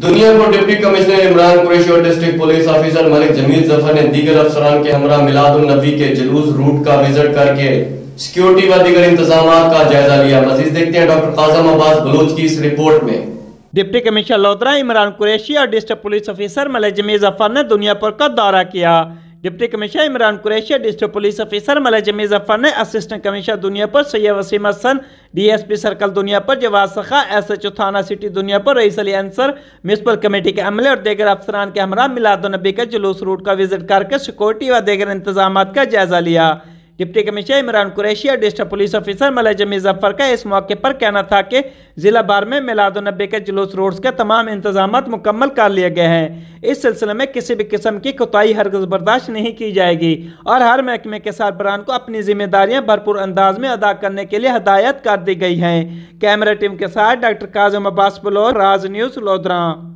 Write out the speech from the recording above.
दुनिया को deputy commissioner Imran Qureshi और district police officer Malik Jameel Zafar ने दीगर अफसरान के हमरा मिलादुन नबी के जुलूस रूट का विजिट करके सिक्योरिटी व दीगर इंतजामात का जायजा लिया। मजीद देखते हैं डॉक्टर काज़म अब्बास बलोच की इस रिपोर्ट में। डिप्टी कमिश्नर लोधरा इमरान कुरैशी और district police officer Malik Jameel Zafar ने दुनियापुर का दौरा किया। डिप्टी कमिश्नर इमरान कुरैशी और district police officer Malik Jameel Zafar ने assistant commissioner Duniyapur Syed Waseem Hassan, DSP circle Duniyapur Jawad Sakha, SHO थाना city Duniyapur, Rais Ali Ansar, municipal committee के अमले और दीगर अफसरान के हमरा मिलादुन नबी के जुलूस रूट का विजिट करके सिक्योरिटी व दीगर इंतजामात का जायजा लिया। डिप्टी कमिश्नर इमरान कुरैशी और district police officer Malik Jameel Zafar का इस मौके पर कहना था कि जिला भर में मिलादुन नबी के जुलूस रोड्स के तमाम इंतजामात मुकम्मल कर लिए गए हैं। इस सिलसिले में किसी भी किस्म की कोताही हरगिज़ बर्दाश्त नहीं की जाएगी और हर महकमे के सरबराहान को अपनी जिम्मेदारियां भरपूर अंदाज में अदा करने के लिए हदायत कर दी गई हैं। कैमरा टीम के साथ डॉक्टर काज़म अब्बास बलोच, राज न्यूज़, लोधरा।